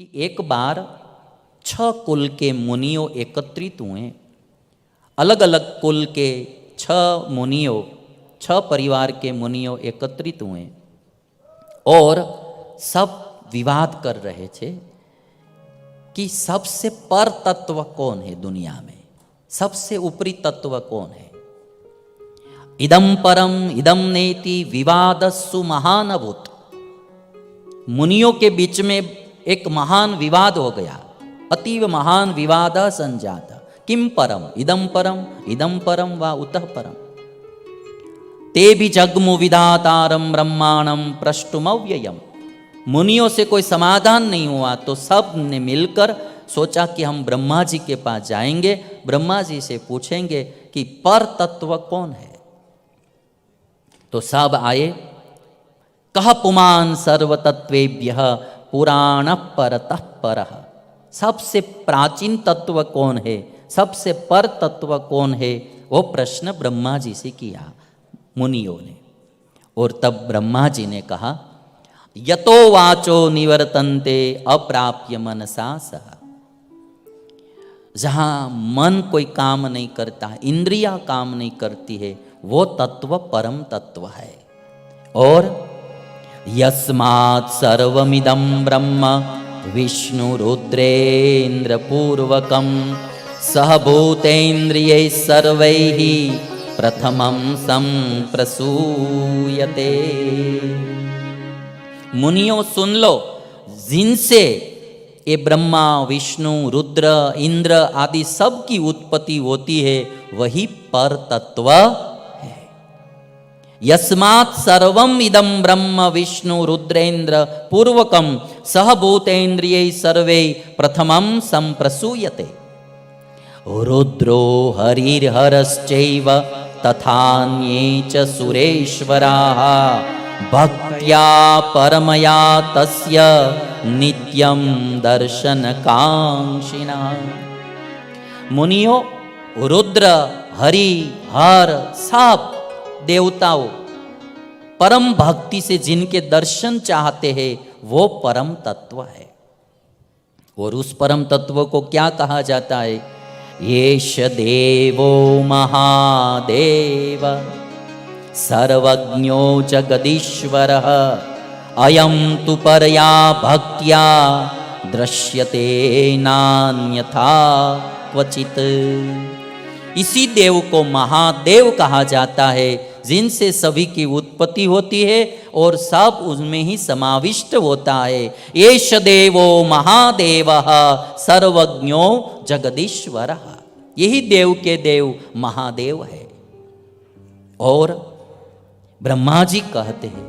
कि एक बार 6 कुल के मुनियों एकत्रित हुए। अलग अलग कुल के 6 मुनियों, 6 परिवार के मुनियों एकत्रित हुए और सब विवाद कर रहे थे कि सबसे पर तत्व कौन है दुनिया में, सबसे ऊपरी तत्व कौन है। इदम परम इदम नेति विवादस्सु महानभूत। मुनियों के बीच में एक महान विवाद हो गया, अतीव महान विवाद संजात। किम परम इदम परम व उतः परम। ते भी जगमु विधातारम ब्रह्माणम प्रष्टुमव्ययम। मुनियों से कोई समाधान नहीं हुआ तो सब ने मिलकर सोचा कि हम ब्रह्मा जी के पास जाएंगे, ब्रह्मा जी से पूछेंगे कि पर तत्व कौन है। तो सब आए। कह पुमान सर्वतत्वेभ्यः पुराण परतः परः। सबसे प्राचीन तत्व कौन है, सबसे पर तत्व कौन है, वो प्रश्न ब्रह्मा जी से किया मुनियों ने। और तब ब्रह्मा जी ने कहा, यतो वाचो निवर्तन्ते अप्राप्य मनसा सह। जहां मन कोई काम नहीं करता, इंद्रिया काम नहीं करती है, वो तत्व परम तत्व है। और यस्मात् सर्वमिदं ब्रह्म विष्णु रुद्रेन्द्र पूर्वकम सह भूतेन्द्रियैः सर्वैः प्रथमं संप्रसूयते। मुनियों सुन लो, जिनसे ये ब्रह्मा विष्णु रुद्र इंद्र आदि सब की उत्पत्ति होती है, वही पर तत्व है। यस्मात् सर्वम इदं ब्रह्म विष्णु रुद्रेन्द्र पूर्वकम सह भूतेन्द्रियै सर्वे प्रथमं संप्रसूयते। रुद्रो हरिर्हरश्चैव तथान्ये च सुरेश्वराः भक्त्या परमया तस्य नित्यं दर्शनकांक्षिणः। मुनियों, रुद्र हरि हर सब देवताओं परम भक्ति से जिनके दर्शन चाहते हैं, वो परम तत्व है। और उस परम तत्व को क्या कहा जाता है? येष देवो महादेव सर्वज्ञो जगदीश्वरः अयं तु परया भक्त्या दृश्यते नान्यथा क्वचित। इसी देव को महादेव कहा जाता है, जिनसे सभी की उत्पत्ति होती है और सब उसमें ही समाविष्ट होता है। येष देवो महादेवः सर्वज्ञो जगदीश्वरः। यही देव के देव महादेव है। और ब्रह्मा जी कहते हैं,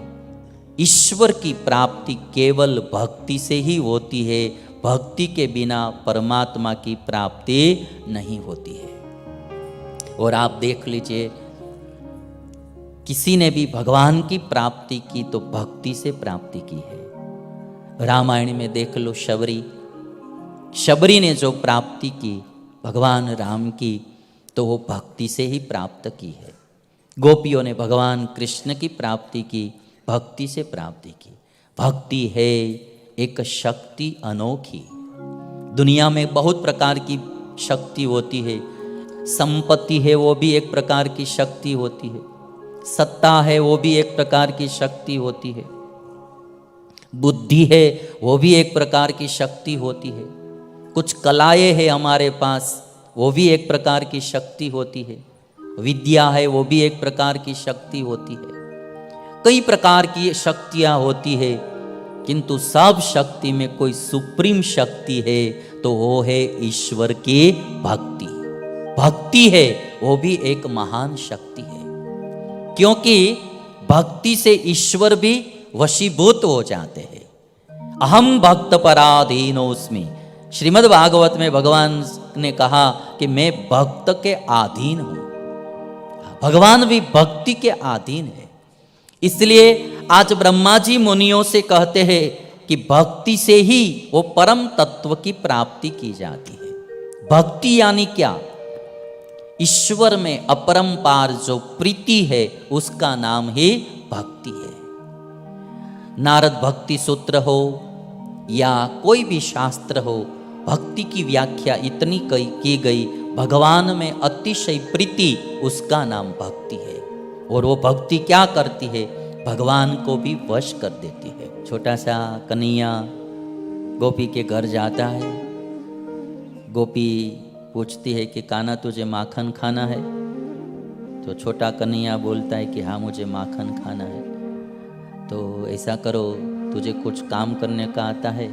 ईश्वर की प्राप्ति केवल भक्ति से ही होती है, भक्ति के बिना परमात्मा की प्राप्ति नहीं होती है। और आप देख लीजिए, किसी ने भी भगवान की प्राप्ति की तो भक्ति से प्राप्ति की है। रामायण में देख लो, शबरी ने जो प्राप्ति की भगवान राम की, तो वो भक्ति से ही प्राप्त की है। गोपियों ने भगवान कृष्ण की प्राप्ति की, भक्ति से प्राप्ति की। भक्ति है एक शक्ति अनोखी। दुनिया में बहुत प्रकार की शक्ति होती है। संपत्ति है, वो भी एक प्रकार की शक्ति होती है। सत्ता है, वो भी एक प्रकार की शक्ति होती है। बुद्धि है, वो भी एक प्रकार की शक्ति होती है। कुछ कलाएं हैं हमारे पास, वो भी एक प्रकार की शक्ति होती है। विद्या है, वो भी एक प्रकार की शक्ति होती है। कई प्रकार की शक्तियां होती है, किंतु सब शक्ति में कोई सुप्रीम शक्ति है, तो वो है ईश्वर की भक्ति। भक्ति है, वो भी एक महान शक्ति है, क्योंकि भक्ति से ईश्वर भी वशीभूत हो जाते हैं। अहम भक्त पराधीनोस्मि। श्रीमद् भागवत में भगवान ने कहा कि मैं भक्त के अधीन हूं। भगवान भी भक्ति के अधीन है। इसलिए आज ब्रह्मा जी मुनियों से कहते हैं कि भक्ति से ही वो परम तत्व की प्राप्ति की जाती है। भक्ति यानी क्या? ईश्वर में अपरंपार जो प्रीति है, उसका नाम ही भक्ति है। नारद भक्ति सूत्र हो या कोई भी शास्त्र हो, भक्ति की व्याख्या इतनी की गई, भगवान में अतिशय प्रीति, उसका नाम भक्ति है। और वो भक्ति क्या करती है? भगवान को भी वश कर देती है। छोटा सा कन्हैया गोपी के घर जाता है। गोपी पूछती है कि कान्हा तुझे माखन खाना है? तो छोटा कन्हैया बोलता है कि हाँ मुझे माखन खाना है। तो ऐसा करो, तुझे कुछ काम करने का आता है,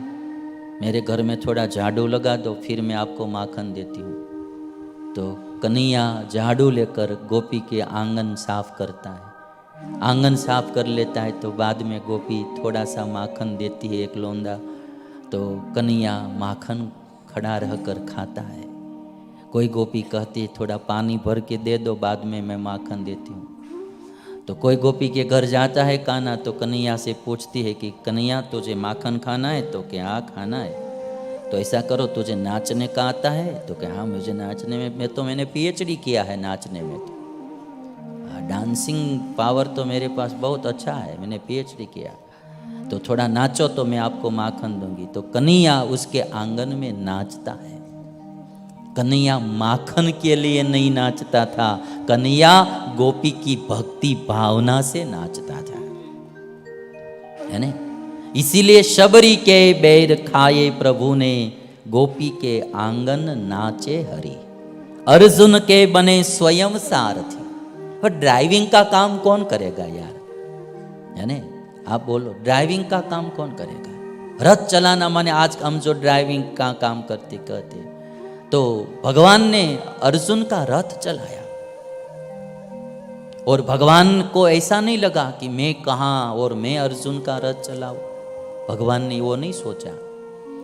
मेरे घर में थोड़ा झाड़ू लगा दो, फिर मैं आपको माखन देती हूँ। तो कन्हैया झाड़ू लेकर गोपी के आंगन साफ करता है। आंगन साफ कर लेता है तो बाद में गोपी थोड़ा सा माखन देती है, एक लोंदा। तो कन्हैया माखन खड़ा रहकर खाता है। कोई गोपी कहती है थोड़ा पानी भर के दे दो, बाद में मैं माखन देती हूँ। तो कोई गोपी के घर जाता है कान्हा, तो कन्हैया से पूछती है कि कन्हैया तुझे माखन खाना है? तो क्या हाँ खाना है। तो ऐसा करो, तुझे नाचने का आता है? तो क्या हाँ मुझे नाचने में, मैंने PhD किया है नाचने में, तो डांसिंग पावर तो मेरे पास बहुत अच्छा है, मैंने PhD किया। तो थोड़ा नाचो तो मैं आपको माखन दूंगी। तो कन्हैया उसके आंगन में नाचता है। कन्हैया माखन के लिए नहीं नाचता था, कन्हैया गोपी की भक्ति भावना से नाचता था, है ना। इसीलिए शबरी के बैर खाए प्रभु ने, गोपी के आंगन नाचे हरि। अर्जुन के बने स्वयं सारथी। पर ड्राइविंग का काम कौन करेगा यार, है ना। आप बोलो ड्राइविंग का काम कौन करेगा? रथ चलाना माने आज हम जो ड्राइविंग का काम कहते, तो भगवान ने अर्जुन का रथ चलाया। और भगवान को ऐसा नहीं लगा कि मैं कहाँ और मैं अर्जुन का रथ चलाऊं। भगवान ने वो नहीं सोचा।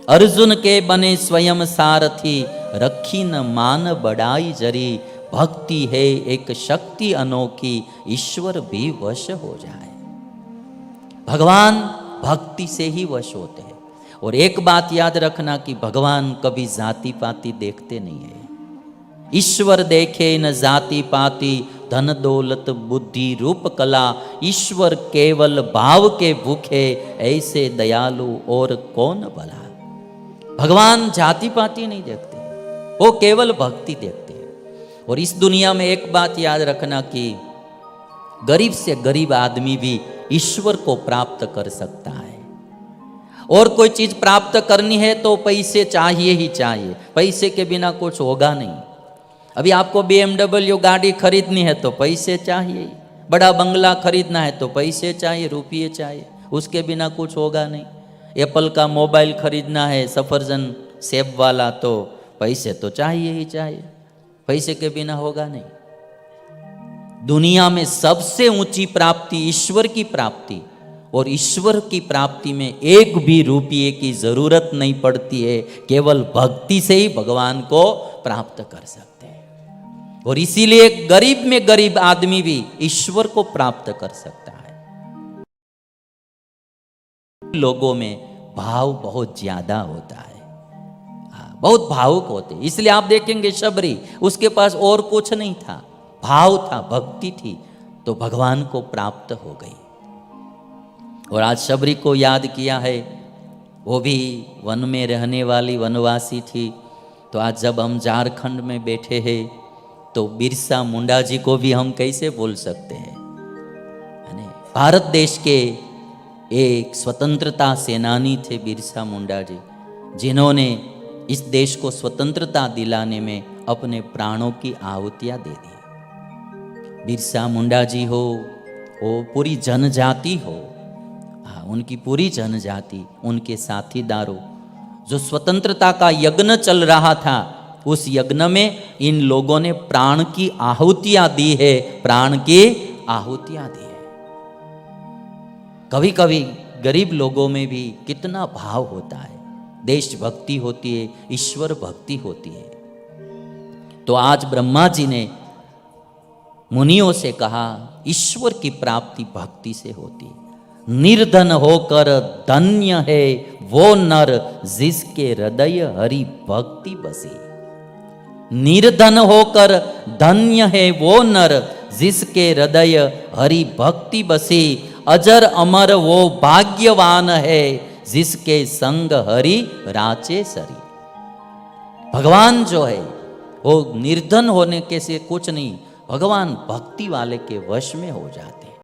अर्जुन के बने स्वयं सारथी, रखी न मान बढ़ाई जरी। भक्ति है एक शक्ति अनोखी, ईश्वर भी वश हो जाए। भगवान भक्ति से ही वश होते हैं। और एक बात याद रखना कि भगवान कभी जाति पाति देखते नहीं है। ईश्वर देखे न जाति पाति, धन दौलत बुद्धि रूप कला। ईश्वर केवल भाव के भूखे, ऐसे दयालु और कौन भला। भगवान जाति पाति नहीं देखते, वो केवल भक्ति देखते हैं। और इस दुनिया में एक बात याद रखना कि गरीब से गरीब आदमी भी ईश्वर को प्राप्त कर सकता है। और कोई चीज प्राप्त करनी है तो पैसे चाहिए ही चाहिए, पैसे के बिना कुछ होगा नहीं। अभी आपको BMW गाड़ी खरीदनी है तो पैसे चाहिए, बड़ा बंगला खरीदना है तो पैसे चाहिए, रुपये चाहिए, उसके बिना कुछ होगा नहीं। एप्पल का मोबाइल खरीदना है, सफरजन सेब वाला, तो पैसे तो चाहिए ही चाहिए, पैसे के बिना होगा नहीं। दुनिया में सबसे ऊंची प्राप्ति ईश्वर की प्राप्ति, और ईश्वर की प्राप्ति में एक भी रुपये की जरूरत नहीं पड़ती है, केवल भक्ति से ही भगवान को प्राप्त कर सकते हैं। और इसीलिए गरीब में गरीब आदमी भी ईश्वर को प्राप्त कर सकता है। लोगों में भाव बहुत ज्यादा होता है, बहुत भावुक होते, इसलिए आप देखेंगे शबरी, उसके पास और कुछ नहीं था, भाव था, भक्ति थी, तो भगवान को प्राप्त हो गई। और आज शबरी को याद किया है, वो भी वन में रहने वाली वनवासी थी। तो आज जब हम झारखंड में बैठे हैं तो बिरसा मुंडा जी को भी हम कैसे भूल सकते हैं। भारत देश के एक स्वतंत्रता सेनानी थे बिरसा मुंडा जी, जिन्होंने इस देश को स्वतंत्रता दिलाने में अपने प्राणों की आहुतियां दे दी। बिरसा मुंडा जी हो, वो पूरी जनजाति हो, उनकी पूरी जनजाति, उनके साथीदारों, जो स्वतंत्रता का यज्ञ चल रहा था, उस यज्ञ में इन लोगों ने प्राण की आहुतियां दी है, प्राण की आहुतियां दी है। कभी कभी गरीब लोगों में भी कितना भाव होता है, देशभक्ति होती है, ईश्वर भक्ति होती है। तो आज ब्रह्मा जी ने मुनियों से कहा, ईश्वर की प्राप्ति भक्ति से होती है। निर्धन होकर धन्य है वो नर, जिसके हृदय हरि भक्ति बसी। निर्धन होकर धन्य है वो नर, जिसके हृदय हरि भक्ति बसी। अजर अमर वो भाग्यवान है, जिसके संग हरि राचे सरी। भगवान जो है वो निर्धन होने के से कुछ नहीं, भगवान भक्ति वाले के वश में हो जाते।